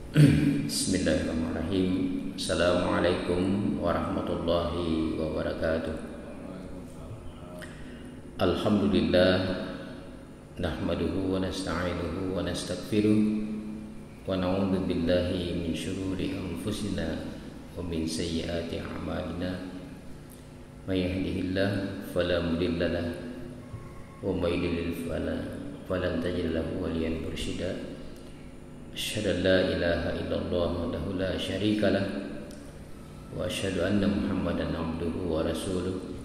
Bismillahirrahmanirrahim. Assalamualaikum warahmatullahi wabarakatuh. Alhamdulillah, nahmaduhu wa nasta'inuhu wa nastaghfiruh wa na'udzu billahi min syururi anfusina wa min sayyiati a'malina. May yahdihillahu fala mudilla lahu wa may yudlil falan tajid lahu waliyan mursyida. Asyhadu an la ilaha illallah wahdahu la syarika lah wa asyhadu anna Muhammadan abduhu wa rasuluh.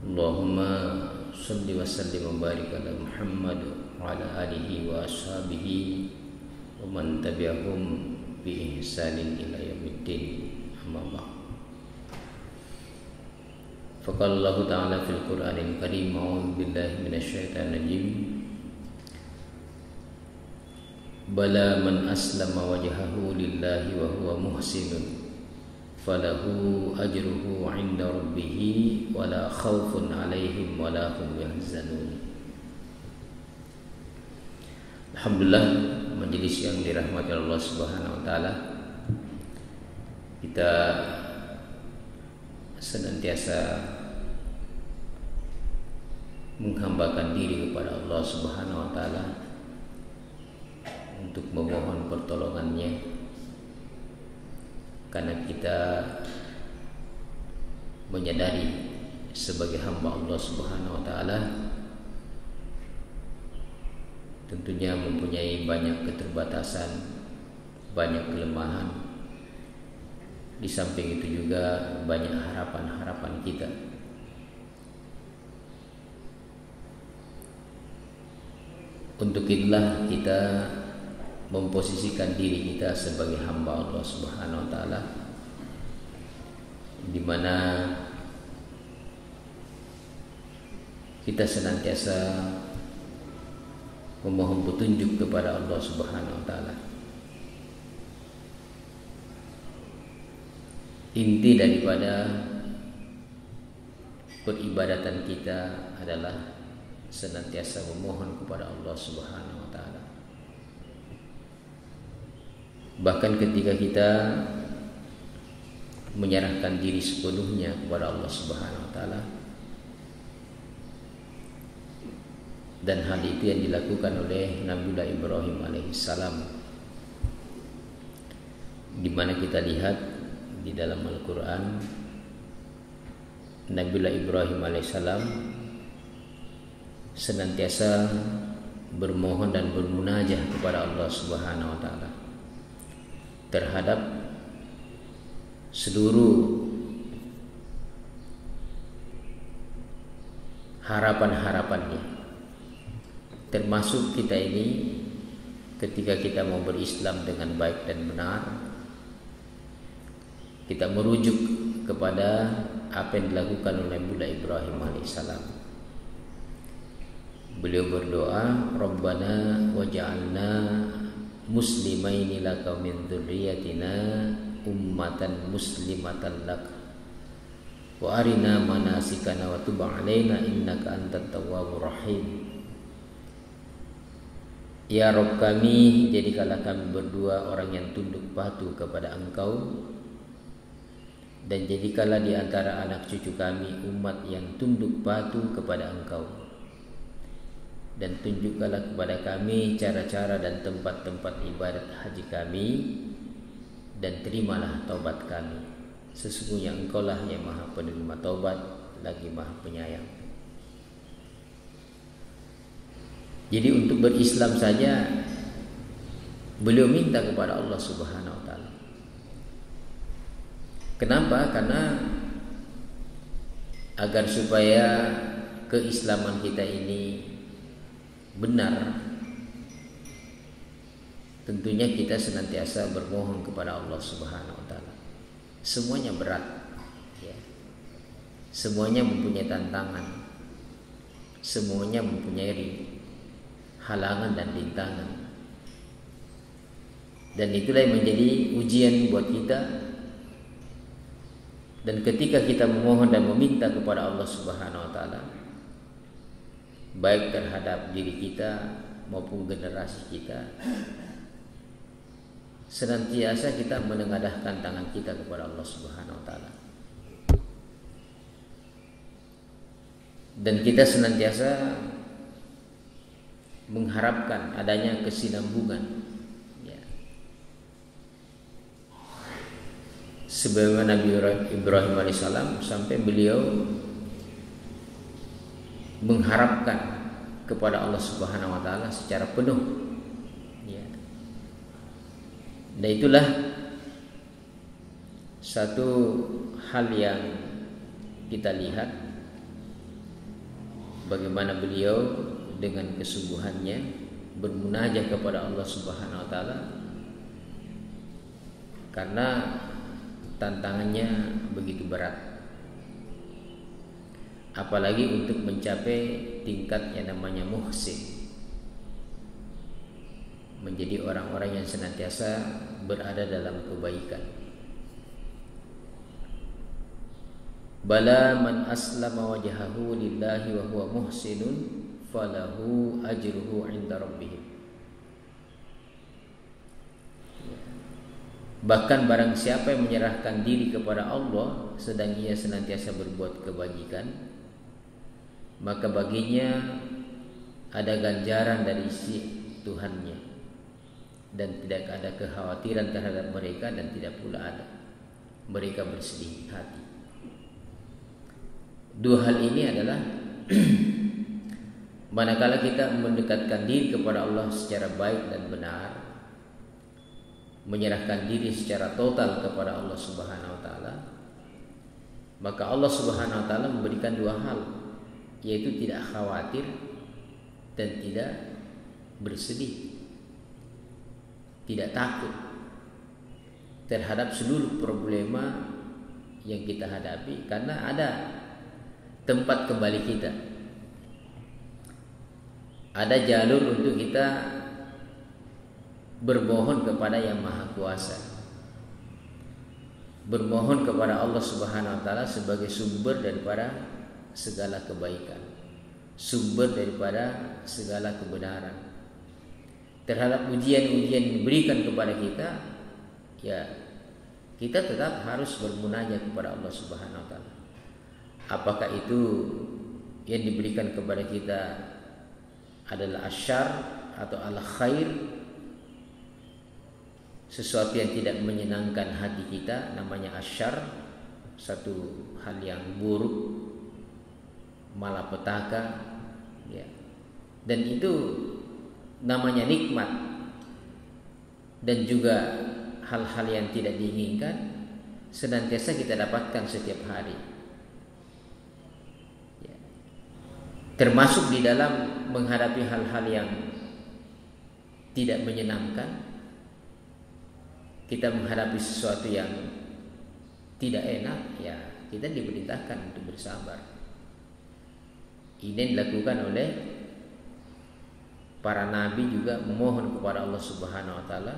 Allahumma shalli wa sallim wa barik ala Muhammad wa ala alihi wa ashabihi wa man tabi'ahum bi ihsanin ila yaumiddin. Amma ba'd. Faqala Allah ta'ala fil Qur'anil Karim, a'udzu billahi minasyaitonir rajim. Bala man aslama wajhahu lillahi wa huwa muhsinun falahu ajruhu 'inda rabbih wa la khaufun 'alaihim wa la hum yahzanun. Alhamdulillah, majelis yang dirahmati Allah Subhanahu wa taala, kita senantiasa menghambakan diri kepada Allah Subhanahu wa taala untuk memohon pertolongannya, karena kita menyadari sebagai hamba Allah Subhanahu wa taala tentunya mempunyai banyak keterbatasan, banyak kelemahan. Di samping itu juga banyak harapan-harapan kita. Untuk itulah kita memposisikan diri kita sebagai hamba Allah Subhanahu wa taala, di mana kita senantiasa memohon petunjuk kepada Allah Subhanahu wa taala. Inti daripada peribadatan kita adalah senantiasa memohon kepada Allah Subhanahu wa taala. Bahkan ketika kita menyerahkan diri sepenuhnya kepada Allah Subhanahu wa taala, dan hal itu yang dilakukan oleh Nabiullah Ibrahim alaihissalam, di mana kita lihat di dalam Al-Quran, Nabiullah Ibrahim alaihissalam senantiasa bermohon dan bermunajah kepada Allah Subhanahu wa taala terhadap seluruh harapan-harapannya, termasuk kita ini ketika kita mau berislam dengan baik dan benar, kita merujuk kepada apa yang dilakukan oleh Nabiullah Ibrahim alaihissalam. Beliau berdoa, Rabbana waj'alna muslimaini laka min dzurriyyatina ummatan muslimatan lak wa arina manasikana wa tub 'alaina innaka antat tawwabur rahim. Ya Rabb kami, jadikanlah kami berdua orang yang tunduk patuh kepada Engkau, dan jadikanlah di antara anak cucu kami umat yang tunduk patuh kepada Engkau, dan tunjukkanlah kepada kami cara-cara dan tempat-tempat ibadat haji kami, dan terimalah taubat kami. Sesungguhnya Engkaulah yang Maha Penerima taubat lagi Maha Penyayang. Jadi untuk berislam saja beliau minta kepada Allah Subhanahu wa taala. Kenapa? Karena agar supaya keislaman kita ini benar, tentunya kita senantiasa bermohon kepada Allah Subhanahu wa taala. Semuanya berat, ya. Semuanya mempunyai tantangan, semuanya mempunyai halangan dan rintangan. Dan itulah yang menjadi ujian buat kita. Dan ketika kita memohon dan meminta kepada Allah Subhanahu wa taala, baik terhadap diri kita maupun generasi kita, senantiasa kita menengadahkan tangan kita kepada Allah Subhanahu wa taala. Dan kita senantiasa mengharapkan adanya kesinambungan, ya. Sebagaimana Nabi Ibrahim alaihissalam sampai beliau mengharapkan kepada Allah Subhanahu wa taala secara penuh, ya. Dan itulah satu hal yang kita lihat bagaimana beliau dengan kesungguhannya bermunajat kepada Allah Subhanahu wa taala, karena tantangannya begitu berat, apalagi untuk mencapai tingkat yang namanya muhsin, menjadi orang-orang yang senantiasa berada dalam kebaikan. Bala man aslama wajhahu lillahi wa huwa muhsinun falahu ajruhu 'inda rabbih. Bahkan barang siapa yang menyerahkan diri kepada Allah sedang ia senantiasa berbuat kebajikan, maka baginya ada ganjaran dari sisi Tuhannya, dan tidak ada kekhawatiran terhadap mereka, dan tidak pula ada mereka bersedih hati. Dua hal ini adalah manakala kita mendekatkan diri kepada Allah secara baik dan benar, menyerahkan diri secara total kepada Allah Subhanahu wa taala, maka Allah Subhanahu wa taala memberikan dua hal, yaitu tidak khawatir dan tidak bersedih, tidak takut terhadap seluruh problema yang kita hadapi, karena ada tempat kembali kita, ada jalur untuk kita bermohon kepada Yang Maha Kuasa, bermohon kepada Allah Subhanahu wa taala sebagai sumber daripada segala kebaikan, sumber daripada segala kebenaran. Terhadap ujian-ujian yang diberikan kepada kita, ya kita tetap harus bermunajat kepada Allah Subhanahu wa taala. Apakah itu yang diberikan kepada kita adalah asyar atau al-khair, sesuatu yang tidak menyenangkan hati kita, namanya asyar, satu hal yang buruk, malapetaka, ya. Dan itu namanya nikmat, dan juga hal-hal yang tidak diinginkan senantiasa kita dapatkan setiap hari, ya. Termasuk di dalam menghadapi hal-hal yang tidak menyenangkan, kita menghadapi sesuatu yang tidak enak, ya kita diperintahkan untuk bersabar. Ini dilakukan oleh para nabi juga, memohon kepada Allah Subhanahu wa taala,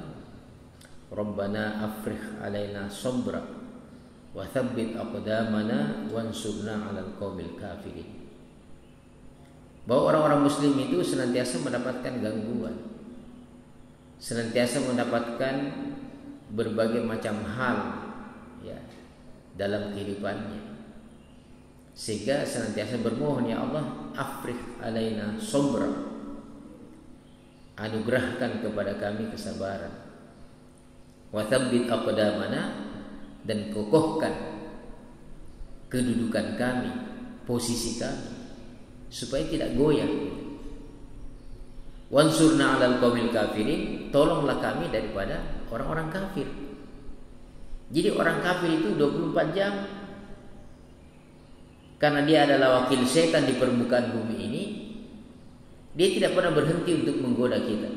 Rabbana afrigh alaina sabra wa tsabbit aqdamana wansurna 'alal qaumil kafirin. Bahwa orang-orang muslim itu senantiasa mendapatkan gangguan, senantiasa mendapatkan berbagai macam hal, ya, dalam kehidupannya, sehingga senantiasa bermohon, ya Allah, afrigh alaina sabra, anugerahkan kepada kami kesabaran, wa tsabbit aqdamana, dan kokohkan kedudukan kami, posisi kami, supaya tidak goyah. Wansurna 'alal qaumil kafirin, tolonglah kami daripada orang-orang kafir. Jadi orang kafir itu 24 jam, karena dia adalah wakil setan di permukaan bumi ini, dia tidak pernah berhenti untuk menggoda kita,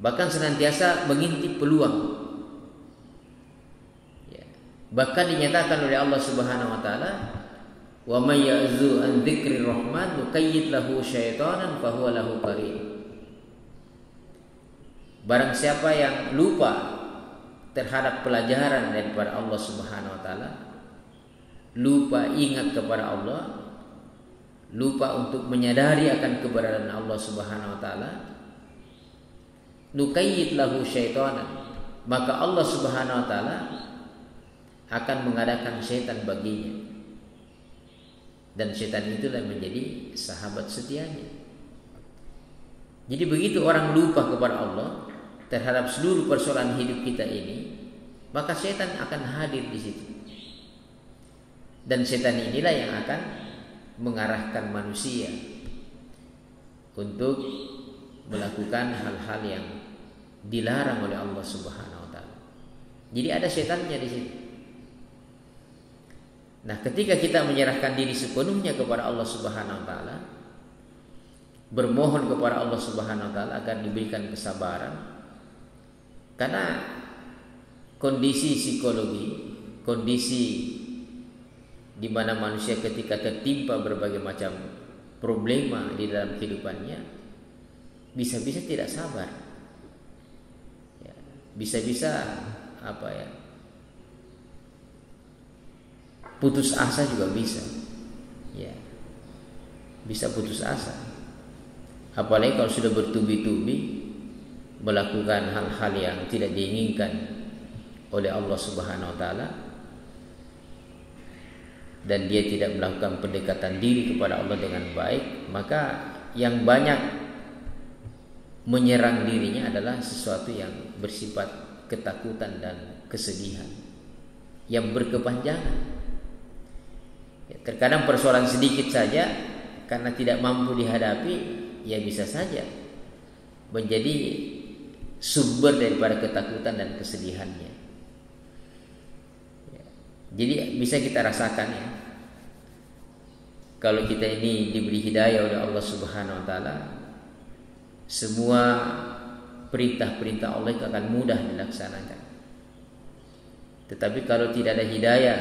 bahkan senantiasa mengintip peluang, ya. Bahkan dinyatakan oleh Allah Subhanahu wa taala, wa may ya'zu an dzikrir rahman nuqayyid lahu syaitanan fahuwa lahu qarin. Barang siapa yang lupa terhadap pelajaran daripada Allah Subhanahu wa taala, lupa ingat kepada Allah, lupa untuk menyadari akan keberadaan Allah Subhanahu wa taala, nuqayyid lahu syaitanan, maka Allah Subhanahu wa taala akan mengadakan syaitan baginya, dan syaitan itulah menjadi sahabat setianya. Jadi begitu orang lupa kepada Allah terhadap seluruh persoalan hidup kita ini, maka syaitan akan hadir di situ. Dan syaitan inilah yang akan mengarahkan manusia untuk melakukan hal-hal yang dilarang oleh Allah Subhanahu wa taala. Jadi ada syaitannya di situ. Nah, ketika kita menyerahkan diri sepenuhnya kepada Allah Subhanahu wa taala, bermohon kepada Allah Subhanahu wa taala agar diberikan kesabaran, karena kondisi psikologi, kondisi di mana manusia ketika tertimpa berbagai macam problema di dalam kehidupannya, bisa-bisa tidak sabar, ya, bisa-bisa putus asa juga bisa, ya, bisa putus asa. Apalagi kalau sudah bertubi-tubi melakukan hal-hal yang tidak diinginkan oleh Allah Subhanahu wa taala, dan dia tidak melakukan pendekatan diri kepada Allah dengan baik, maka yang banyak menyerang dirinya adalah sesuatu yang bersifat ketakutan dan kesedihan yang berkepanjangan. Ya, terkadang persoalan sedikit saja karena tidak mampu dihadapi, ya bisa saja menjadi sumber daripada ketakutan dan kesedihannya. Ya, jadi bisa kita rasakan, ya, kalau kita ini diberi hidayah oleh Allah Subhanahu wa taala, semua perintah-perintah Allah itu akan mudah dilaksanakan. Tetapi kalau tidak ada hidayah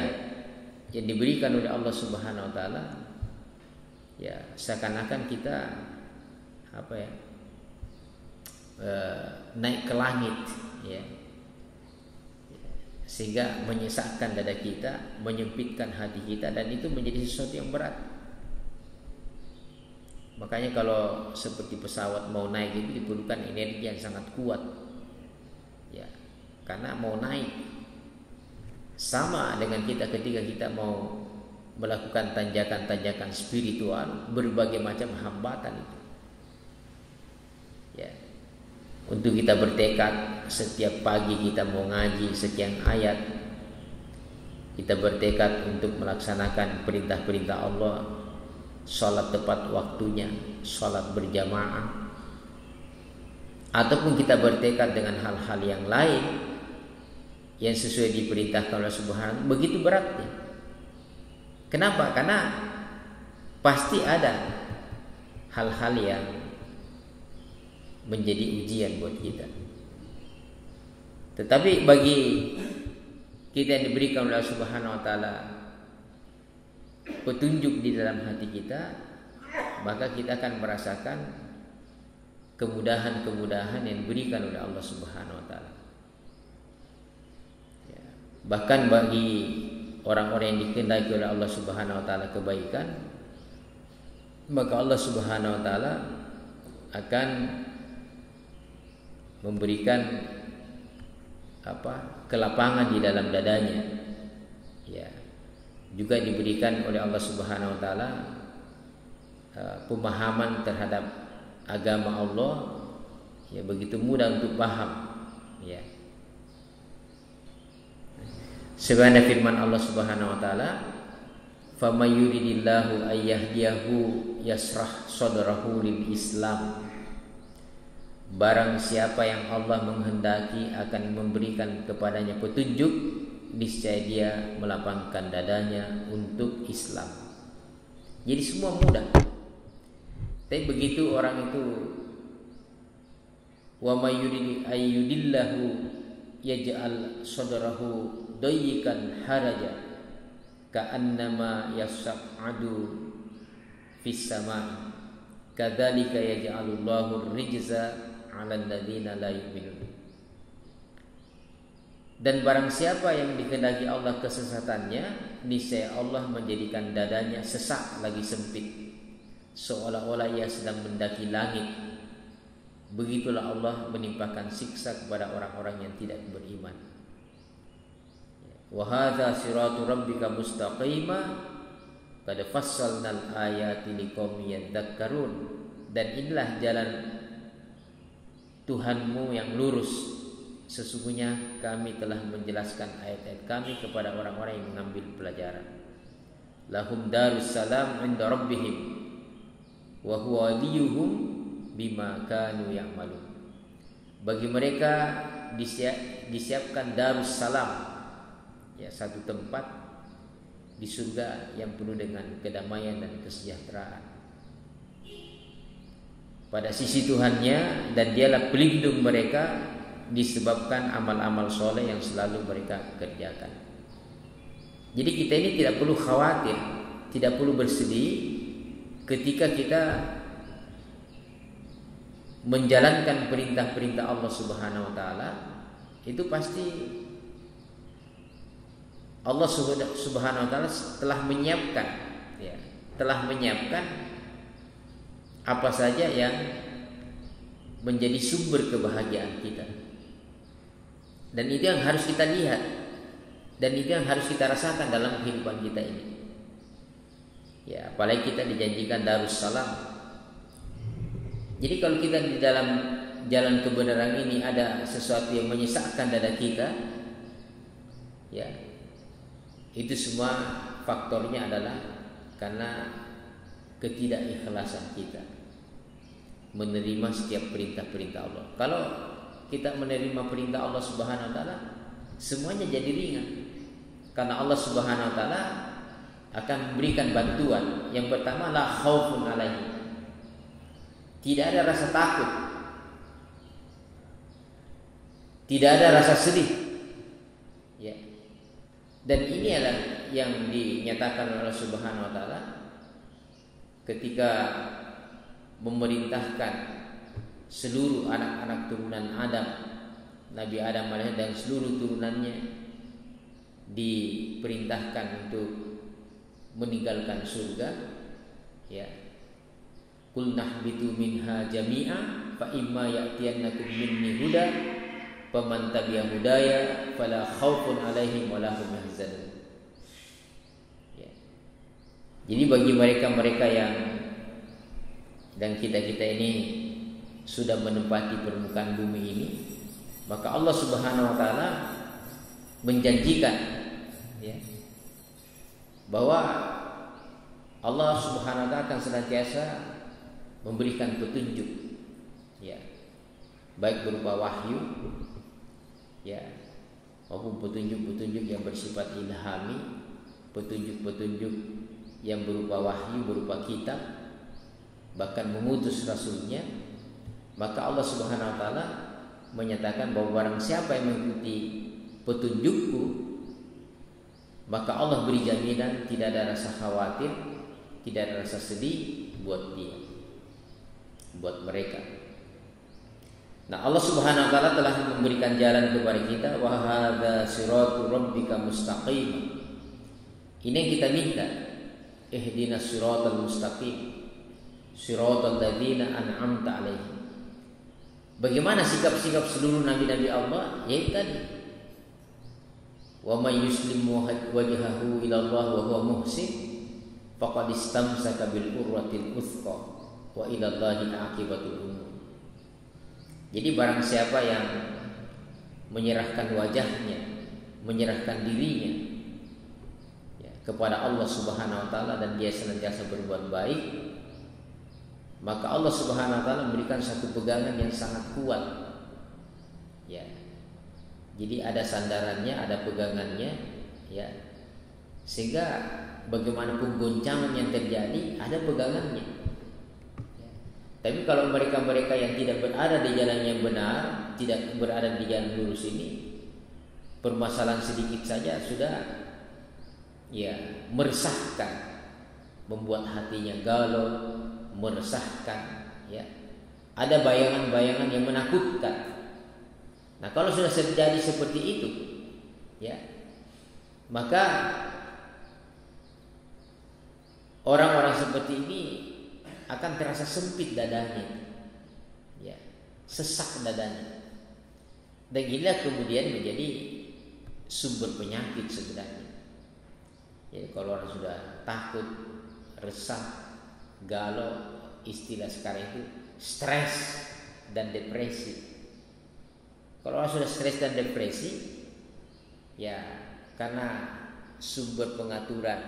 yang diberikan oleh Allah Subhanahu wa taala, ya seakan-akan kita naik ke langit, ya, sehingga menyesakkan dada kita, menyempitkan hati kita, dan itu menjadi sesuatu yang berat. Makanya kalau seperti pesawat mau naik itu diperlukan energi yang sangat kuat, ya, karena mau naik. Sama dengan kita ketika kita mau melakukan tanjakan-tanjakan spiritual, berbagai macam hambatan itu, ya. Untuk kita bertekad setiap pagi kita mau ngaji sekian ayat, kita bertekad untuk melaksanakan perintah-perintah Allah, sholat tepat waktunya, sholat berjamaah, ataupun kita bertekad dengan hal-hal yang lain yang sesuai diperintahkan oleh Subhanahu, begitu beratnya. Kenapa? Karena pasti ada hal-hal yang menjadi ujian buat kita. Tetapi bagi kita yang diberikan oleh Subhanahu wa taala petunjuk di dalam hati kita, maka kita akan merasakan kemudahan-kemudahan yang diberikan oleh Allah Subhanahu wa taala. Ya. Bahkan bagi orang-orang yang dikehendaki oleh Allah Subhanahu wa taala kebaikan, maka Allah Subhanahu wa taala akan memberikan kelapangan di dalam dadanya, ya. Juga diberikan oleh Allah Subhanahu wa taala pemahaman terhadap agama Allah, ya, begitu mudah untuk paham, ya. Sebagaimana firman Allah Subhanahu wa taala, "Faman yuridillahu ayyahdiyahu yasrah sadrahu lil Islam." Barang siapa yang Allah menghendaki akan memberikan kepadanya petunjuk, niscaya dia melapangkan dadanya untuk Islam. Jadi semua mudah. Tapi begitu orang itu wa may yurid ayyudillahu yaj'al sadrahu dayyikan haraja ka'annama yas'adu fis sama' kadzalika yaj'alullahu rijza 'alal ladzina la yu'minun. Dan barang siapa yang dikehendaki Allah kesesatannya, niscaya Allah menjadikan dadanya sesak lagi sempit, seolah-olah ia sedang mendaki langit. begitulah Allah menimpakan siksa kepada orang-orang yang tidak beriman. Wa hadza siratu rabbika mustaqima qad fassalnal ayati liqaumin yadhakkarun. Dan inilah jalan Tuhanmu yang lurus. Sesungguhnya kami telah menjelaskan ayat-ayat kami kepada orang-orang yang mengambil pelajaran. Lahum darussalam 'inda rabbihim wa huwa waliyuhum bima kanu ya'malun. Bagi mereka disiapkan darussalam, ya, satu tempat di surga yang penuh dengan kedamaian dan kesejahteraan pada sisi Tuhannya, dan dialah pelindung mereka disebabkan amal-amal soleh yang selalu mereka kerjakan. Jadi kita ini tidak perlu khawatir, tidak perlu bersedih ketika kita menjalankan perintah-perintah Allah Subhanahu wa taala. Itu pasti Allah Subhanahu wa taala telah menyiapkan, ya, telah menyiapkan apa saja yang menjadi sumber kebahagiaan kita. Dan itu yang harus kita lihat, dan itu yang harus kita rasakan dalam kehidupan kita ini. Ya, apalagi kita dijanjikan darussalam. Jadi kalau kita di dalam jalan kebenaran ini ada sesuatu yang menyesakkan dada kita, ya, itu semua faktornya adalah karena ketidakikhlasan kita menerima setiap perintah-perintah Allah. Kalau kita menerima perintah Allah Subhanahu wa taala, semuanya jadi ringan. Karena Allah Subhanahu wa taala akan memberikan bantuan. Yang pertama, la khaufun alaihim. Tidak ada rasa takut. Tidak ada rasa sedih. Ya. Dan ini adalah yang dinyatakan oleh Allah Subhanahu wa taala ketika memerintahkan seluruh anak-anak turunan Adam, Nabi Adam alaihi dan seluruh turunannya diperintahkan untuk meninggalkan surga, ya. Qul nahbitu minha jami'a fa imma ya'tiyannakum minni huda faman tabi'a hudaya fala khaufun 'alaihim wa la hum yahzanun. Ya. Jadi bagi mereka-mereka yang dan kita-kita ini sudah menempati permukaan bumi ini, maka Allah Subhanahu wa taala menjanjikan, ya, bahwa Allah Subhanahu wa taala akan senantiasa memberikan petunjuk, ya, baik berupa wahyu, ya, maupun petunjuk-petunjuk yang bersifat ilhami, petunjuk-petunjuk yang berupa wahyu, berupa kitab, bahkan mengutus rasulnya. Maka Allah Subhanahu wa taala menyatakan bahwa barang siapa yang mengikuti petunjukku, maka Allah beri jaminan tidak ada rasa khawatir, tidak ada rasa sedih buat dia, buat mereka. Nah, Allah Subhanahu wa taala telah memberikan jalan kepada kita, wa hadza siratu rabbika mustaqim. Ini yang kita minta. Ihdinas siratal mustaqim, siratal ladzina an'amta 'alaihim. Bagaimana sikap-sikap seluruh nabi-nabi Allah? Yaitu tadi, wa may yuslim wajhahu ila Allah wa huwa muhsin faqad istamsaka bil urwatil wuthqa wa ila Allahi aqibatul umur. Jadi barang siapa yang menyerahkan wajahnya, menyerahkan dirinya, ya, kepada Allah Subhanahu wa taala, dan dia senantiasa berbuat baik, maka Allah Subhanahu wa taala memberikan satu pegangan yang sangat kuat. Ya. Jadi ada sandarannya, ada pegangannya, ya. Sehingga bagaimanapun goncangan yang terjadi, ada pegangannya. Ya. Tapi kalau mereka-mereka yang tidak berada di jalan yang benar, tidak berada di jalan lurus ini, permasalahan sedikit saja sudah, ya, meresahkan, membuat hatinya galau, meresahkan, ya. Ada bayangan-bayangan yang menakutkan. Nah, kalau sudah terjadi seperti itu, ya, maka orang-orang seperti ini akan terasa sempit dadanya, ya. sesak dadanya. Dan inilah kemudian menjadi sumber penyakit sebenarnya. Jadi kalau orang sudah takut, resah, galau, istilah sekarang itu stres dan depresi. Kalau orang sudah stres dan depresi, ya karena sumber pengaturan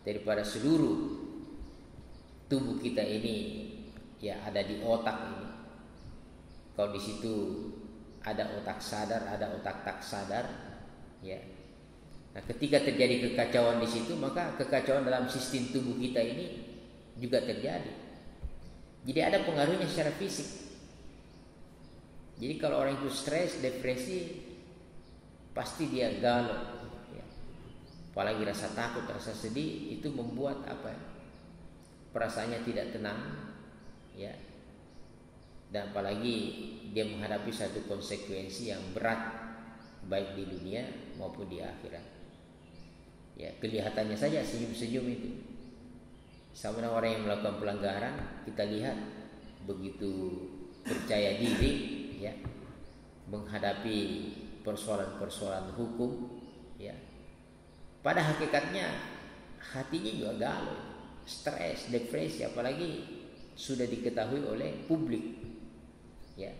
daripada seluruh tubuh kita ini ya ada di otak ini. Kalau di situ ada otak sadar, ada otak tak sadar, ya. Nah, ketika terjadi kekacauan di situ, maka kekacauan dalam sistem tubuh kita ini juga terjadi. Jadi ada pengaruhnya secara fisik. Jadi kalau orang itu stres, depresi, pasti dia galau, ya. Apalagi rasa takut, rasa sedih itu membuat apa? Perasaannya tidak tenang, ya. Dan apalagi dia menghadapi satu konsekuensi yang berat, baik di dunia maupun di akhirat. Ya, kelihatannya saja senyum-senyum itu. Sama dengan orang yang melakukan pelanggaran, kita lihat begitu percaya diri, ya, menghadapi persoalan-persoalan hukum, ya. Pada hakikatnya hatinya juga galau, stres, depresi, apalagi sudah diketahui oleh publik, ya.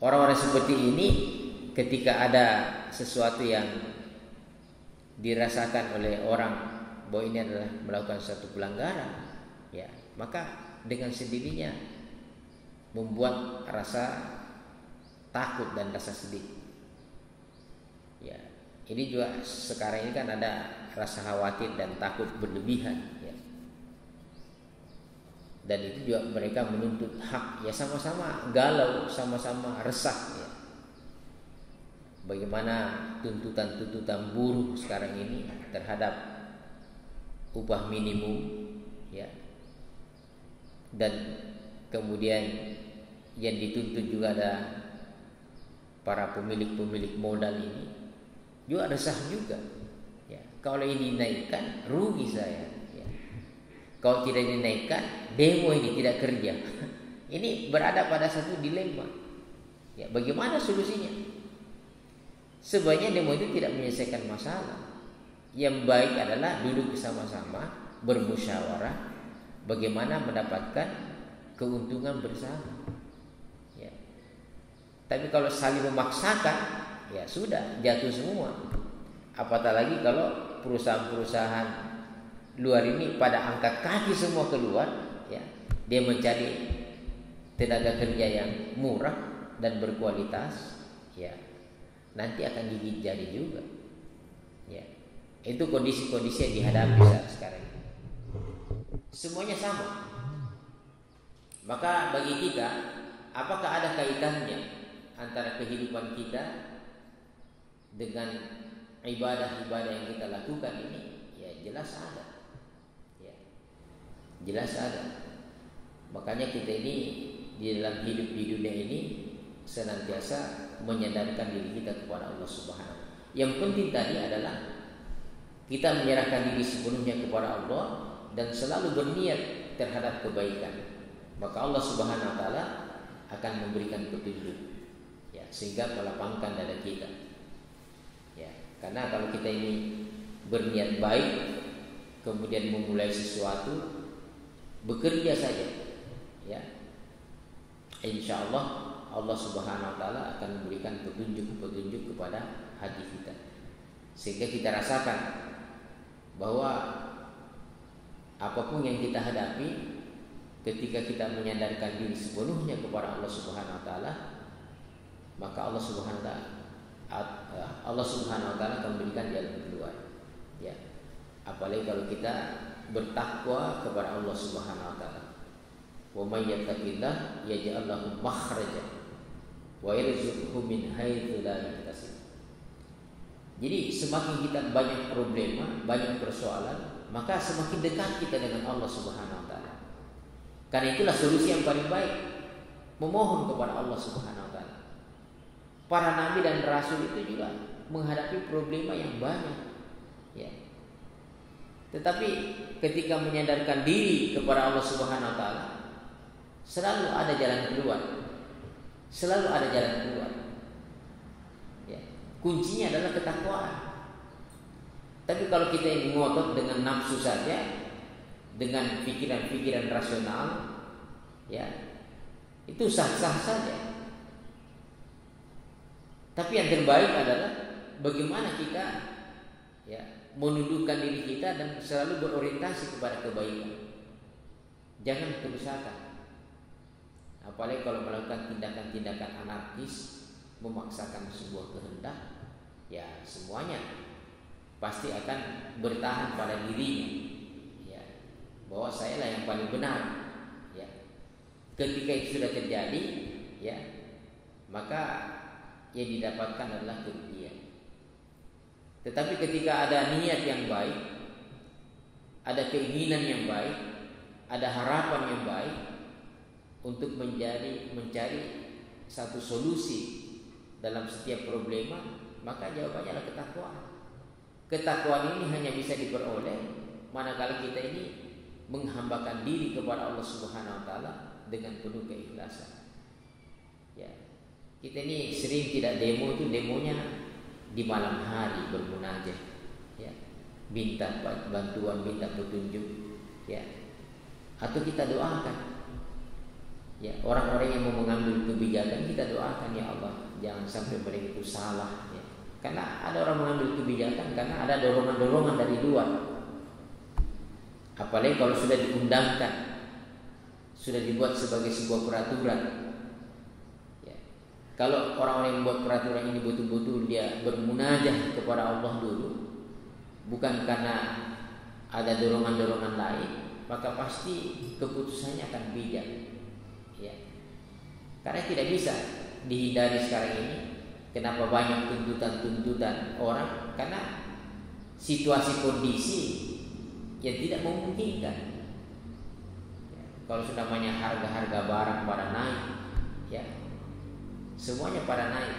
Orang-orang seperti ini ketika ada sesuatu yang dirasakan oleh orang bahwa ini adalah melakukan suatu pelanggaran, ya, maka dengan sendirinya membuat rasa takut dan rasa sedih. Ya, ini juga sekarang ini kan ada rasa khawatir dan takut berlebihan, ya. Dan itu juga mereka menuntut hak, ya sama-sama galau, sama-sama resah, ya. Bagaimana tuntutan-tuntutan buruh sekarang ini terhadap upah minimum, ya. Dan kemudian yang dituntut juga ada para pemilik-pemilik modal ini juga resah juga, ya. Kalau ini dinaikkan rugi saya, ya. Kalau tidak dinaikkan demo ini tidak kerja. Ini berada pada satu dilema, ya. Bagaimana solusinya? Sebenarnya demo itu tidak menyelesaikan masalah. Yang baik adalah duduk bersama-sama, bermusyawarah, bagaimana mendapatkan keuntungan bersama, ya. Tapi kalau saling memaksakan, ya sudah jatuh semua. Apatah lagi kalau perusahaan-perusahaan luar ini pada angkat kaki semua keluar, ya. Dia mencari tenaga kerja yang murah dan berkualitas, ya. Nanti akan gigit jari juga, ya. Itu kondisi-kondisi yang dihadapi saat sekarang ini. Semuanya sama. Maka bagi kita, apakah ada kaitannya antara kehidupan kita dengan ibadah-ibadah yang kita lakukan ini? Ya jelas ada, ya. Jelas ada. Makanya kita ini di dalam hidup di dunia ini senantiasa menyadarkan diri kita kepada Allah Subhanahu. Yang penting tadi adalah kita menyerahkan diri sepenuhnya kepada Allah dan selalu berniat terhadap kebaikan. Maka Allah Subhanahu wa taala akan memberikan petunjuk, ya, sehingga melapangkan dada kita. Ya, karena kalau kita ini berniat baik kemudian memulai sesuatu, bekerja saja, ya. Insyaallah Allah Subhanahu wa taala akan memberikan petunjuk-petunjuk kepada hati kita, sehingga kita rasakan bahwa apapun yang kita hadapi, ketika kita menyadarkan diri sepenuhnya kepada Allah Subhanahu wa taala, maka Allah Subhanahu wa taala akan memberikan jalan keluar, ya. Apalagi kalau kita bertakwa kepada Allah Subhanahu wa taala. Wa may yattaqillah yaj'al lahu makhraja wa yarzuqhu min haitsu la yahtasib. Jadi semakin kita banyak problema, banyak persoalan, maka semakin dekat kita dengan Allah Subhanahu wa taala. Karena itulah solusi yang paling baik, memohon kepada Allah Subhanahu wa taala. Para nabi dan rasul itu juga menghadapi problema yang banyak, ya. Tetapi ketika menyadarkan diri kepada Allah Subhanahu wa taala, selalu ada jalan keluar. Selalu ada jalan keluar. Ya. Kuncinya adalah ketakwaan. Tapi kalau kita ini ngotot dengan nafsu saja, dengan pikiran-pikiran rasional, ya, itu sah-sah saja. Tapi yang terbaik adalah bagaimana kita, ya, menundukkan diri kita dan selalu berorientasi kepada kebaikan. Jangan kerusakan. Apalagi kalau melakukan tindakan-tindakan anarkis, memaksakan sebuah kehendak, ya semuanya pasti akan bertahan pada dirinya, ya, bahwa saya lah yang paling benar, ya. Ketika itu sudah terjadi, ya, maka yang didapatkan adalah kerugian. Tetapi ketika ada niat yang baik, ada keinginan yang baik, ada harapan yang baik untuk mencari satu solusi dalam setiap problema, maka jawabannya adalah ketakwaan. Ketakwaan ini hanya bisa diperoleh manakala kita ini menghambakan diri kepada Allah Subhanahu wa taala dengan penuh keikhlasan. Ya. Kita ini sering tidak demo, itu demonya di malam hari bermunajat, ya. Minta bantuan, minta petunjuk, ya. Atau kita doakan. Ya, orang-orang yang mau mengambil kebijakan kita doakan, ya Allah, jangan sampai mereka itu salah, ya. Karena ada orang mengambil kebijakan karena ada dorongan-dorongan dari luar. Apalagi kalau sudah diundangkan, sudah dibuat sebagai sebuah peraturan. Ya. Kalau orang-orang yang membuat peraturan ini betul-betul dia bermunajah kepada Allah dulu, bukan karena ada dorongan-dorongan lain, maka pasti keputusannya akan bijak. Ya. Karena tidak bisa dihindari sekarang ini. Kenapa banyak tuntutan-tuntutan orang? Karena situasi kondisi yang tidak memungkinkan. Ya. Kalau sudah banyak harga-harga barang pada naik, ya, semuanya pada naik.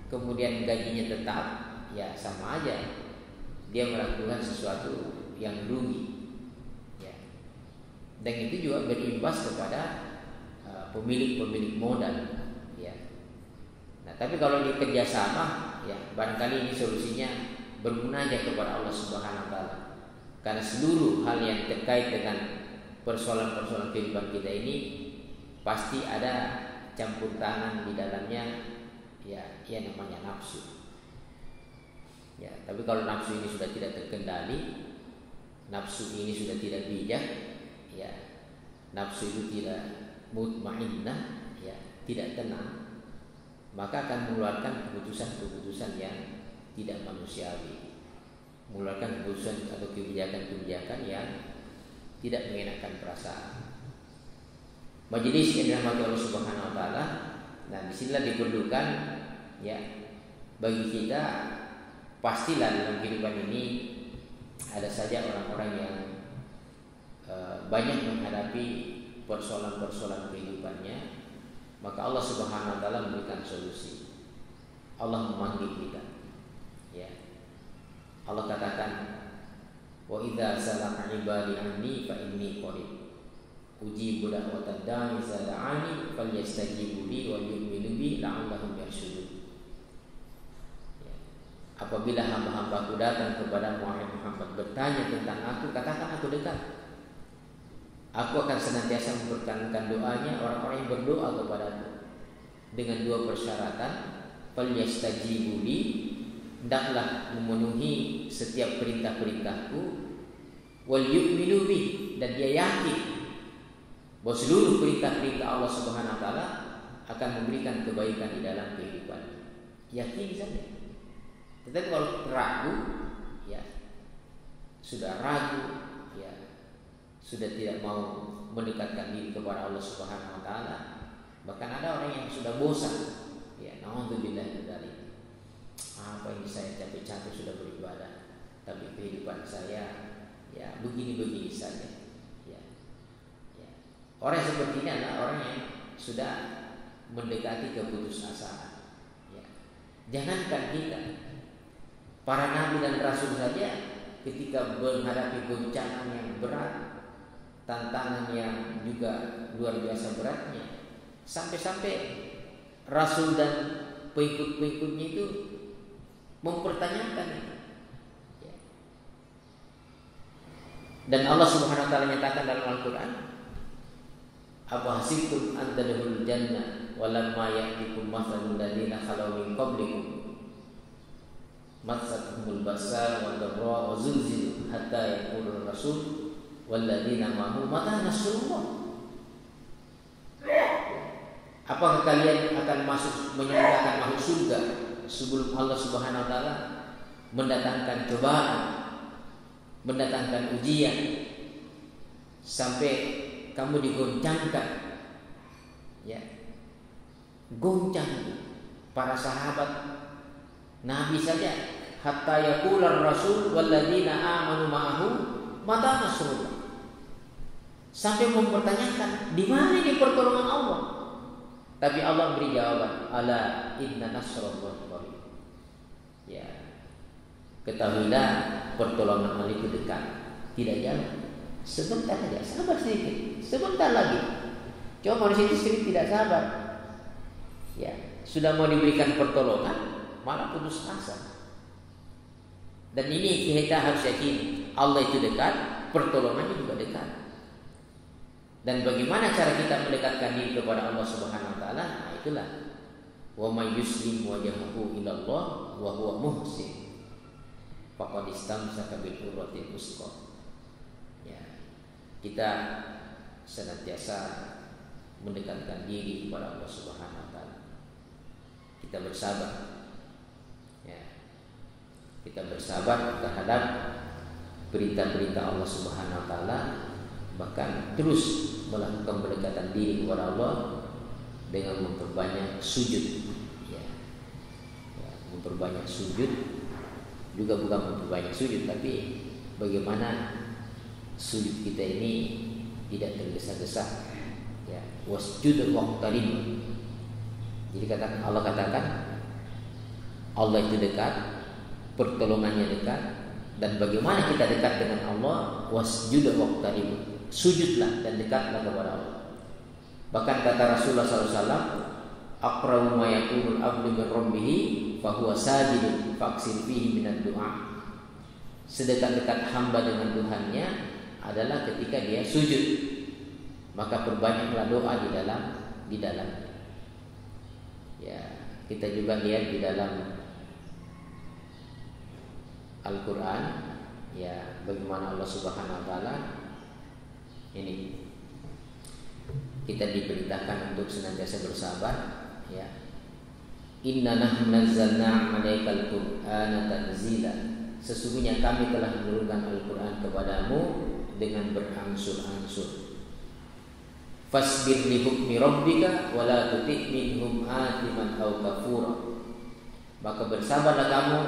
Kemudian gajinya tetap, ya sama aja. Dia melakukan sesuatu yang rugi. Ya. Dan itu juga berimbas kepada pemilik-pemilik modal, ya. Nah, tapi kalau di kerjasama, ya barangkali ini solusinya bermunajat kepada Allah Subhanahu wa taala. Karena seluruh hal yang terkait dengan persoalan-persoalan kehidupan kita ini pasti ada campur tangan di dalamnya, ya, yang namanya nafsu. Ya, tapi kalau nafsu ini sudah tidak terkendali, nafsu ini sudah tidak bijak, ya, nafsu itu tidak mutmainnah, ya, tidak tenang, maka akan mengeluarkan keputusan-keputusan yang tidak manusiawi, mengeluarkan keputusan atau kebijakan-kebijakan yang tidak mengenakan perasaan. Majelis yang dirahmati Allah Subhanahu wa taala, nah disinilah diperlukan, ya, bagi kita, pastilah dalam kehidupan ini ada saja orang-orang yang banyak menghadapi persoalan-persoalan kehidupannya, maka Allah Subhanahu wa taala memberikan solusi. Allah memanggil kita. Ya. Allah katakan, "Wa idza salaka ibadi anni fa inni qarib. Ujibu da'watad da'i idza da'ani falyastajibu li wa yu'minu bi la'allahum yarshudun." Ya. Apabila hamba-hambaku datang kepada Muhammad bertanya tentang aku, katakan aku dekat. Aku akan senantiasa memperkenankan doanya orang-orang yang berdoa kepadaku dengan dua persyaratan. Falyastajibu li, hendaklah memenuhi setiap perintah-perintahku, wal yu'minu bi, dan dia yakin bahwa seluruh perintah-perintah Allah Subhanahu wa taala akan memberikan kebaikan di dalam kehidupan. Yakin saja. Tetapi kalau ragu, ya, sudah ragu, ya, sudah tidak mau mendekatkan diri kepada Allah Subhanahu wa taala, bahkan ada orang yang sudah bosan, ya, naudzubillah min dzalik. Apa ini saya capek-capek sudah beribadah, tapi kehidupan saya, ya, begini-begini saja. Ya. Ya. Orang seperti ini adalah orang yang sudah mendekati keputusasaan. Ya. Jangankan kita, para nabi dan rasul saja ketika menghadapi goncangan yang berat, tantangan yang juga luar biasa beratnya, sampai-sampai Rasul dan pengikut-pengikutnya itu mempertanyakan itu. Ya. Dan Allah Subhanahu wa taala nyatakan dalam Al-Qur'an, "Apa hasibtum an tadkhulul jannah wa lamma ya'tikum mathalul ladzina khalau min qablikum massatuhumul ba'sa wad dharra wa zulzilu hatta yaqulur rasul wal ladzina ma'ahu mata nasrullah." Apakah kalian akan menyangka masuk surga sebelum Allah Subhanahu wa taala mendatangkan cobaan, mendatangkan ujian sampai kamu digoncangkan? Ya. Goncang para sahabat Nabi saja, hatta yaqular rasul walladzina amanu ma'ahu mata nasrullah. Sampai mempertanyakan di mana ini pertolongan Allah? Tapi Allah beri jawaban, ala inna nasrallahi qarib. Ya. Ketahuilah pertolongan Allah itu dekat, tidak jauh. Sebentar saja, sabar sedikit. Sebentar lagi. Cuma manusia itu sendiri tidak sabar. Ya, sudah mau diberikan pertolongan, malah putus asa. Dan ini kita harus yakini, Allah itu dekat, pertolongannya juga dekat. Dan bagaimana cara kita mendekatkan diri kepada Allah Subhanahu wa taala? Nah, itulah wa may yuslim wajhahu ila Allah wa huwa muhsin faqad istamsaka bil urwatil wuthqa. Ya. Kita senantiasa mendekatkan diri kepada Allah Subhanahu wa taala. Kita bersabar. Ya. Kita bersabar terhadap perintah-perintah Allah Subhanahu wa taala, bahkan terus melakukan pendekatan diri kepada Allah dengan memperbanyak sujud. Ya. Ya, memperbanyak sujud juga bukan memperbanyak sujud, tapi bagaimana sujud kita ini tidak tergesa-gesa. Ya, wasjud waqtarib. Jadi Allah katakan Allah itu dekat, pertolongannya dekat, dan bagaimana kita dekat dengan Allah? Wasjud waqtarib. Sujudlah dan dekatlah kepada Allah. Bahkan kata Rasulullah SAW, aqrabu ma yakunul abdu min rabbih fa huwa sajidun faqsil fihi minad du'a. Sedekat-dekat hamba dengan Tuhannya adalah ketika dia sujud. Maka perbanyaklah doa di dalamnya. Ya, kita juga lihat di dalam Al-Qur'an, ya, bagaimana Allah Subhanahu wa taala ini kita diperintahkan untuk senantiasa bersabar. Ya, inna nahnu nazzalna 'alaikal qur'ana tanzila. Sesungguhnya kami telah menurunkan Al-Qur'an kepadamu dengan berangsur-angsur. Fasbir li hukmi rabbika wa la tuti' minhum atiman aw kafura. Maka bersabarlah kamu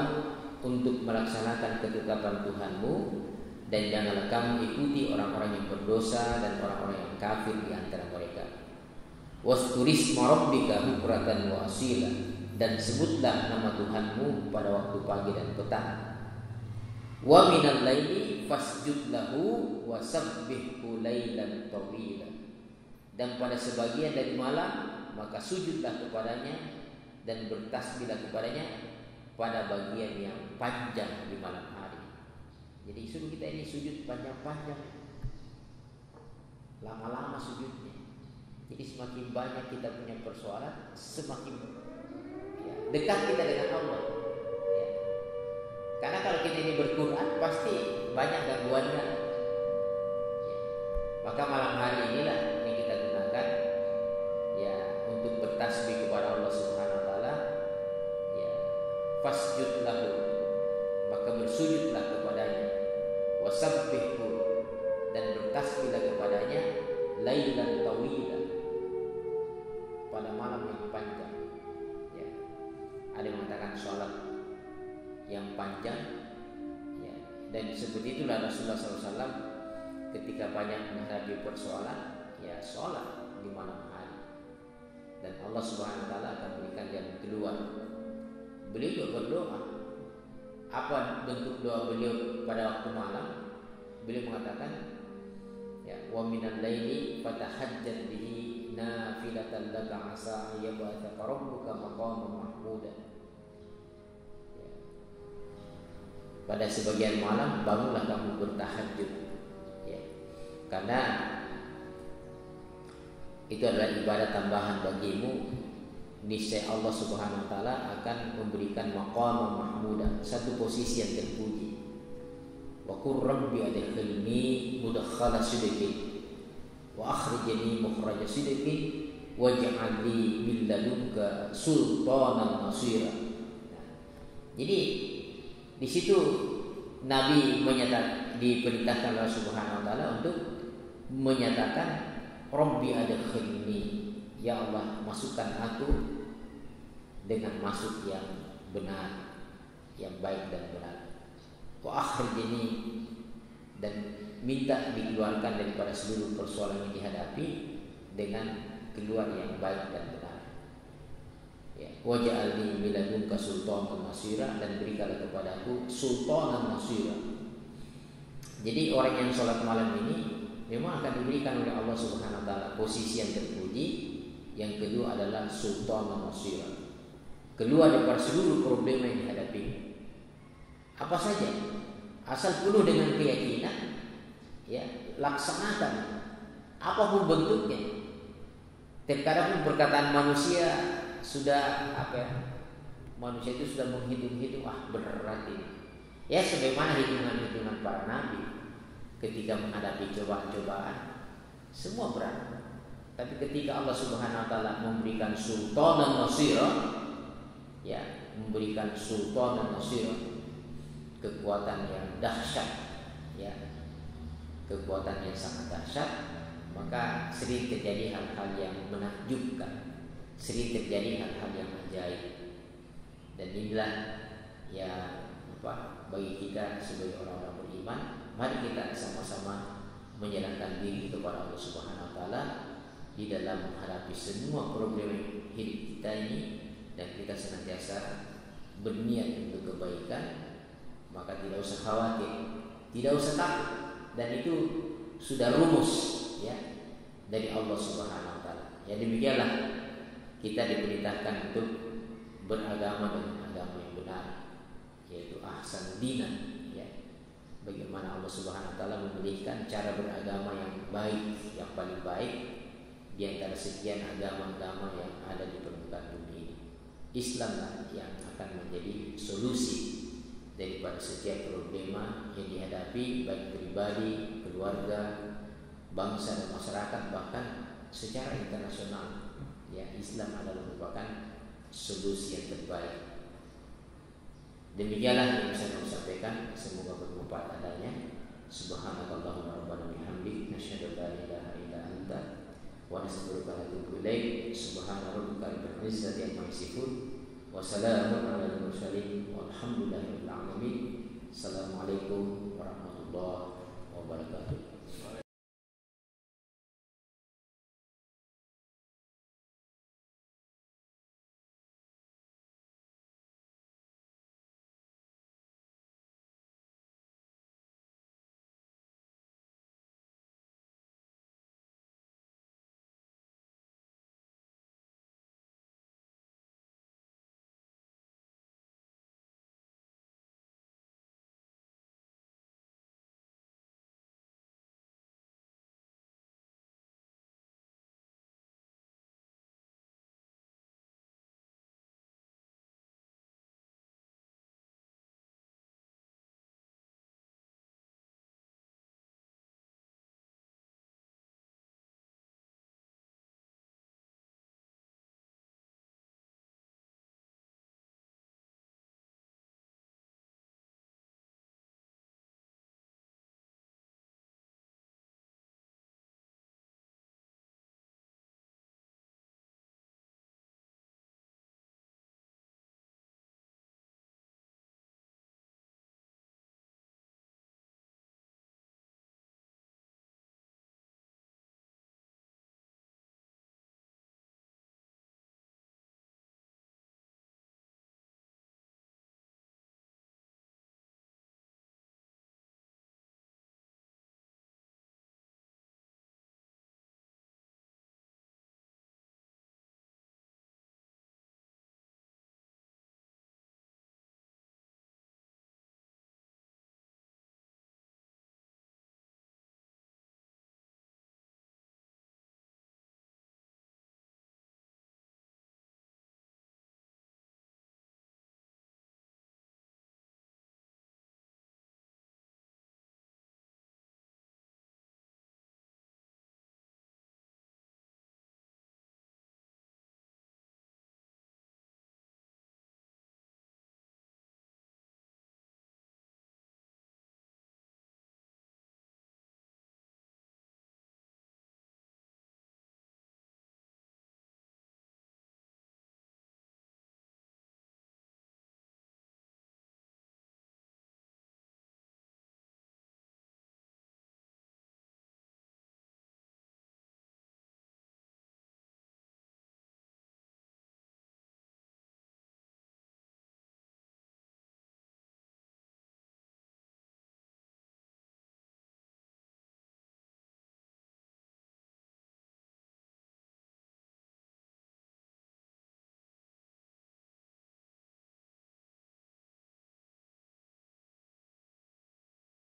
untuk melaksanakan ketetapan Tuhanmu, dan janganlah kamu ikuti orang-orang yang berdosa dan orang-orang yang kafir di antara mereka. Waskurisma rabbika bukratan wa asila. Dan sebutlah nama Tuhanmu pada waktu pagi dan petang. Wa minal laili fasjud lahu wa sabbihhu lailan tawila. Dan pada sebagian dari malam maka sujudlah kepadanya dan bertasbihlah kepadanya pada bagian yang panjang di malam hari. Jadi suruh kita ini sujud panjang-panjang, lama-lama sujudnya. Jadi semakin banyak kita punya persoalan, semakin ya, dekat kita dengan Allah. Ya. Karena kalau kita ini berquran pasti banyak gangguannya. Ya. Maka malam hari inilah yang kita gunakan ya untuk bertasbih kepada Allah Subhanahu wa taala. Ya, fasjud lahu, maka bersujudlah kepadanya, wasabbihhu, dan bertasbihlah kepadanya, lailan tawila, pada malam yang panjang. Ya. Ada yang mengatakan sholat yang panjang. Ya. Dan seperti itulah Rasulullah SAW ketika banyak menghadapi persoalan, ya sholat di malam hari. Dan Allah Subhanahu wa taala akan berikan jalan keluar. Beliau berdoa. Apa bentuk doa beliau pada waktu malam? Beliau mengatakan, ya, wa minal laili fatahajjat bihi nafilatan laka asa yab'atsaka rabbuka maqaman mahmuda. Pada sebagian malam bangunlah kamu bertahajud, ya. Karena itu adalah ibadah tambahan bagimu. Niscaya Allah Subhanahu wa taala akan memberikan maqaman mahmuda, satu posisi yang terpuji. Wa qur rabbi adkhilni mudkhala sidqin wa akhrijni mukhraja sidqin waj'al li min ladunka sultanan nasira. Jadi di situ Nabi diperintahkan Allah Subhanahu wa taala untuk menyatakan Rabbi adkhilni, ya Allah masukkan aku dengan masuk yang benar, yang baik dan benar. Wa akhrijni, dan minta dikeluarkan daripada seluruh persoalan yang dihadapi dengan keluar yang baik dan benar. Ya, waj'alni min ladunka sultanan nasira, dan berikanlah kepadaku sultanan nasira. Jadi orang yang sholat malam ini memang akan diberikan oleh Allah Subhanahu wa taala posisi yang terpuji. Yang kedua adalah sultanan nasira, keluar dari seluruh problem yang dihadapi. Apa saja, asal penuh dengan keyakinan, ya, laksanakan apapun bentuknya. Terkadang perkataan manusia sudah manusia itu sudah menghitung-hitung, berat ini. Ya, sebagaimana hitungan-hitungan para nabi ketika menghadapi cobaan-cobaan, semua berat. Tapi ketika Allah Subhanahu wa taala memberikan sultanan nasira, ya, memberikan sultanan nasira, kekuatan yang dahsyat, ya, kekuatan yang sangat dahsyat, maka sering terjadi hal-hal yang menakjubkan, sering terjadi hal-hal yang ajaib. Dan inilah ya bagi kita sebagai orang-orang beriman, mari kita sama-sama menyerahkan diri kepada Allah Subhanahu wa taala di dalam menghadapi semua problem hidup kita ini, dan kita senantiasa berniat untuk kebaikan. Maka tidak usah khawatir, tidak usah takut, dan itu sudah rumus, ya, dari Allah Subhanahu wa taala. Ya, demikianlah kita diperintahkan untuk beragama dengan agama yang benar, yaitu ahsan dinan, ya. Bagaimana Allah Subhanahu wa taala memilihkan cara beragama yang baik, yang paling baik di antara sekian agama-agama yang ada di permukaan bumi ini. Islamlah yang akan menjadi solusi daripada setiap problema yang dihadapi, baik pribadi, keluarga, bangsa dan masyarakat, bahkan secara internasional. Ya, Islam adalah merupakan solusi yang terbaik. Demikianlah yang bisa kami sampaikan, semoga bermanfaat adanya. Subhanakallahumma rabbana bihamdik, nasyhadu an la ilaha illa anta wa nastaghfiruka wa natubu ilaik. Subhana rabbika rabbil izzati amma yasifun, wa salamun alal mursalin, walhamdulillahi rabbil alamin. Assalamualaikum warahmatullahi wabarakatuh.